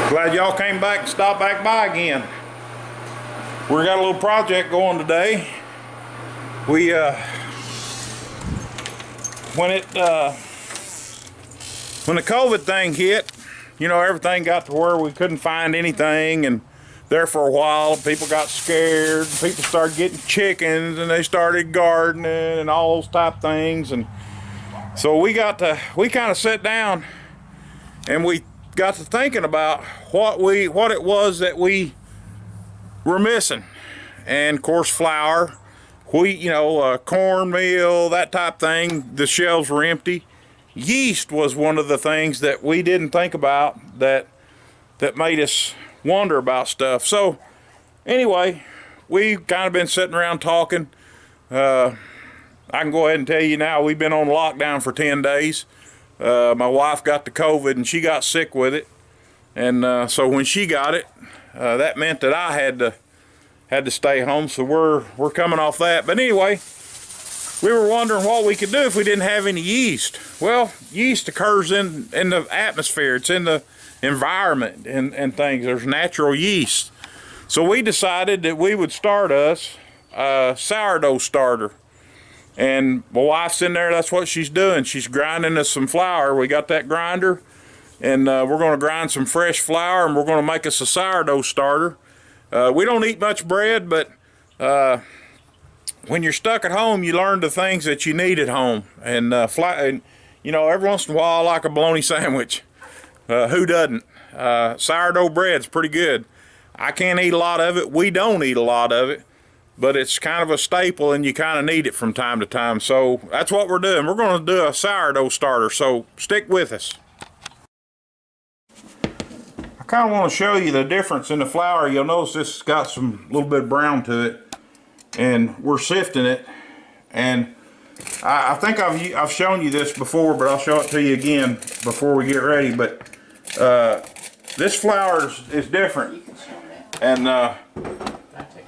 Glad y'all came back and stopped back by again. We got a little project going today. We when the COVID thing hit, you know, everything got to where we couldn't find anything, and there for a while people got scared. People started getting chickens and they started gardening and all those type things, and so we kind of sat down and we got to thinking about what it was that we were missing. And of course, flour, wheat, you know, cornmeal, that type thing, the shelves were empty. Yeast was one of the things that we didn't think about that made us wonder about stuff. So anyway, we've kind of been sitting around talking. I can go ahead and tell you now, we've been on lockdown for 10 days. My wife got the COVID and she got sick with it, and so when she got it, that meant that I had to stay home. So we're coming off that. But anyway, we were wondering what we could do if we didn't have any yeast. Well, yeast occurs in the atmosphere. It's in the environment and things. There's natural yeast. So we decided that we would start us a sourdough starter. And my wife's in there, that's what she's doing. She's grinding us some flour. We got that grinder, and we're gonna grind some fresh flour, and we're gonna make us a sourdough starter. We don't eat much bread, but when you're stuck at home, you learn the things that you need at home. And, you know, every once in a while I like a bologna sandwich. Who doesn't? Sourdough bread's pretty good. I can't eat a lot of it. We don't eat a lot of it. But it's kind of a staple, and you kind of need it from time to time. So that's what we're doing. We're going to do a sourdough starter, so stick with us. I kind of want to show you the difference in the flour. You'll notice this has got some little bit of brown to it, and we're sifting it. And I think I've shown you this before, but I'll show it to you again before we get ready. But this flour is different, and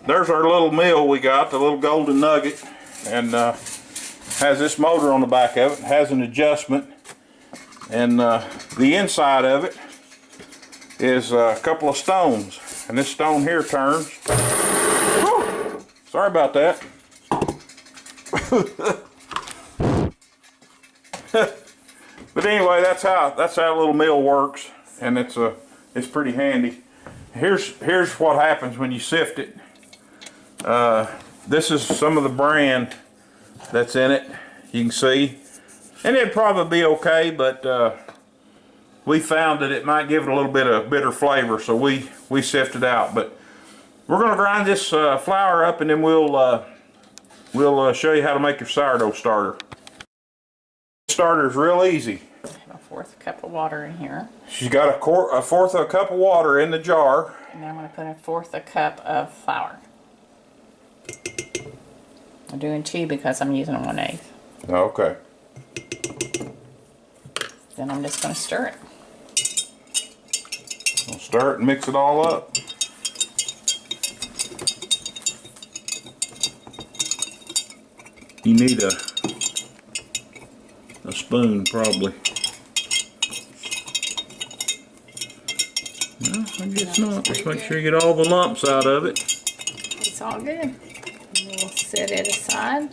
there's our little mill we got, the little golden nugget, and has this motor on the back of it. It has an adjustment, and the inside of it is a couple of stones, and this stone here turns. Whew! Sorry about that. But anyway, that's how a little mill works, and it's pretty handy. Here's what happens when you sift it. This is some of the bran that's in it, you can see, and it'd probably be okay, but we found that it might give it a little bit of bitter flavor, so we sift it out. But we're going to grind this flour up, and then we'll show you how to make your sourdough starter. The starter is real easy. I have a fourth cup of water in here. She's got a fourth of a cup of water in the jar, and then I'm going to put a fourth a cup of flour. I'm doing 2 because I'm using 1/8. Okay. Then I'm just going to stir it. We'll stir it and mix it all up. You need a spoon, probably. No, I guess not. Just make sure you get all the lumps out of it. It's all good. We'll set it aside.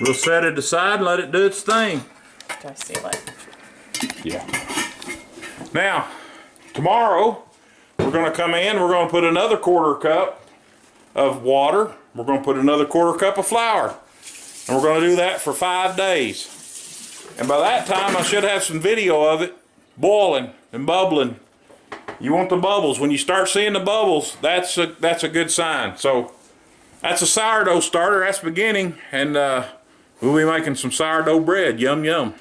We'll set it aside and let it do its thing. Do I seal it? Yeah. Now, tomorrow, we're going to come in, we're going to put another 1/4 cup of water. We're going to put another 1/4 cup of flour. And we're going to do that for 5 days. And by that time, I should have some video of it boiling and bubbling. You want the bubbles. When you start seeing the bubbles, that's a good sign. So that's a sourdough starter. That's the beginning, and we'll be making some sourdough bread. Yum yum.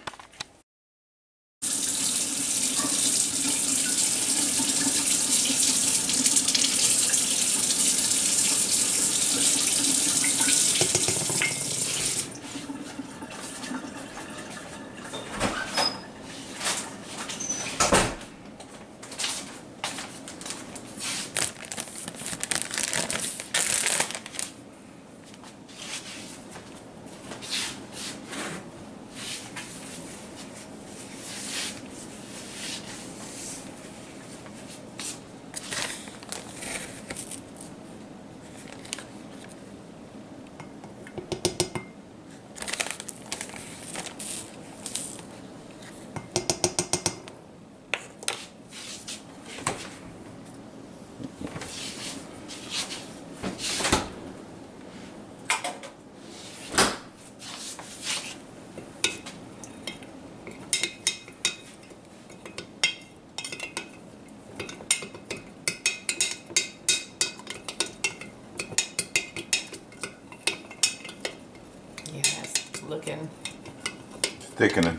thickening,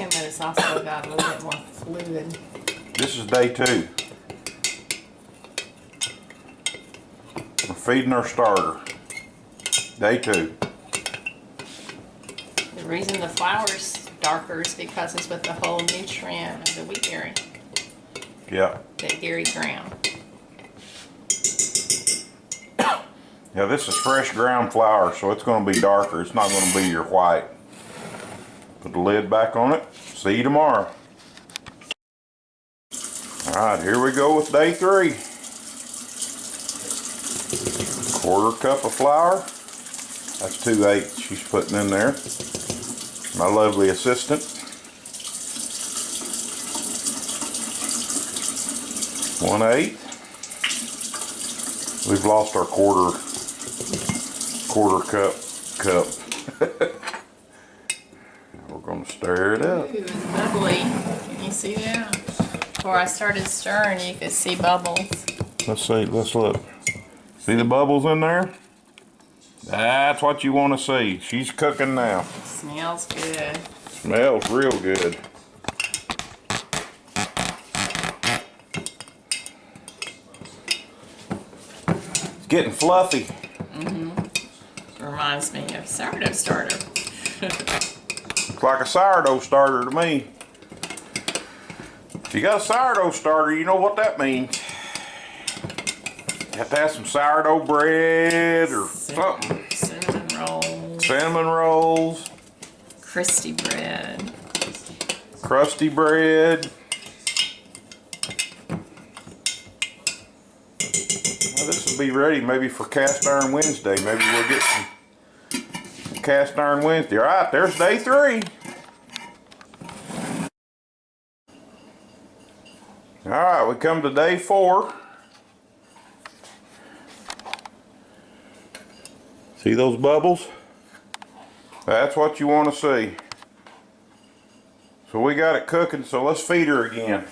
but it's also got a little bit more fluid. This is day 2. We're feeding our starter. Day 2. The reason the flour's darker is because it's with the whole nutrient of the wheat berry Yeah. that Gary ground. Yeah, this is fresh ground flour, so it's going to be darker. It's not going to be your white. Put the lid back on it. See you tomorrow. Alright, here we go with day 3. 1/4 cup of flour. That's 2/8 she's putting in there. My lovely assistant. 1/8. We've lost our quarter cup. We're going to stir it up. Ooh, it's bubbly. Can you see that? Before I started stirring, you could see bubbles. Let's see, let's look. See the bubbles in there? That's what you want to see. She's cooking now. Smells good. Smells real good. It's getting fluffy. Reminds me of sourdough starter. Looks like a sourdough starter to me. If you got a sourdough starter, you know what that means. You have to have some sourdough bread or something. Cinnamon rolls. Cinnamon rolls. Crusty bread. Crusty bread. Well, this will be ready maybe for Cast Iron Wednesday. Maybe we'll get some Cast Iron Wednesday. All right, there's day 3. All right, we come to day 4. See those bubbles? That's what you want to see. So we got it cooking, so let's feed her again.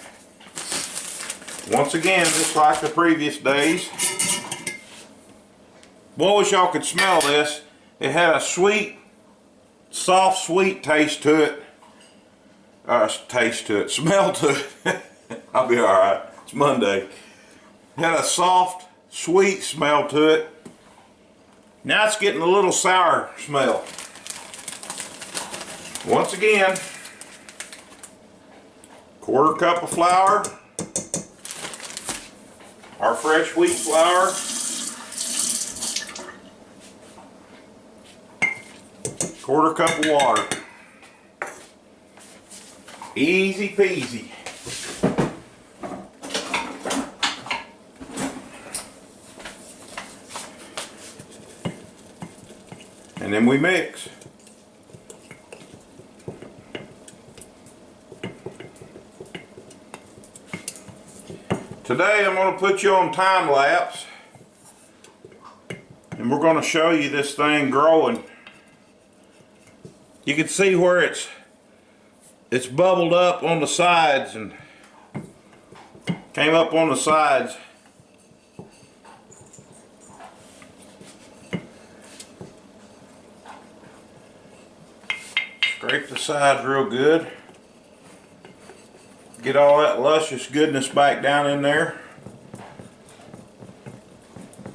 Once again, just like the previous days. Boy, wish y'all could smell this. It had a sweet, soft, sweet taste to it. Smell to it. I'll be alright. It's Monday. It had a soft, sweet smell to it. Now it's getting a little sour smell. Once again, 1/4 cup of flour. Our fresh wheat flour. 1/4 cup of water. Easy peasy. And then we mix. Today I'm going to put you on time lapse, and we're going to show you this thing growing. You can see where it's bubbled up on the sides and came up on the sides. Scrape the sides real good. Get all that luscious goodness back down in there.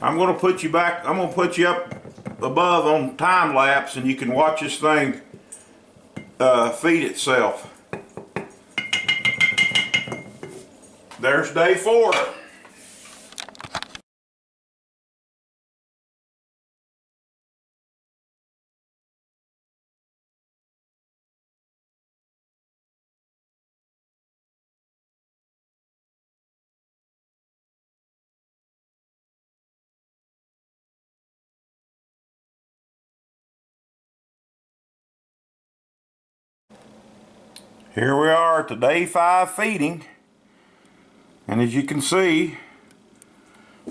I'm going to put you up above on time lapse, and you can watch this thing feed itself. There's day 4. Here we are to day 5 feeding, and as you can see,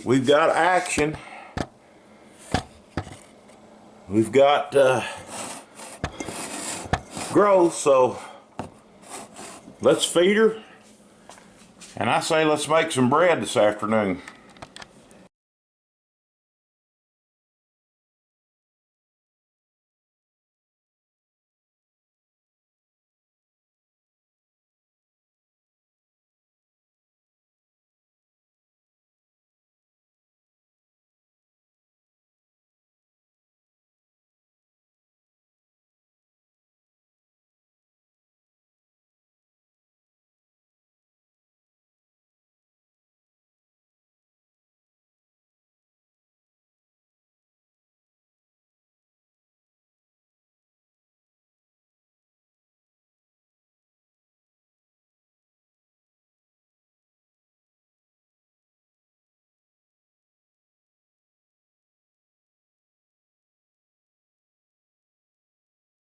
we've got action. We've got growth, so let's feed her, and I say let's make some bread this afternoon.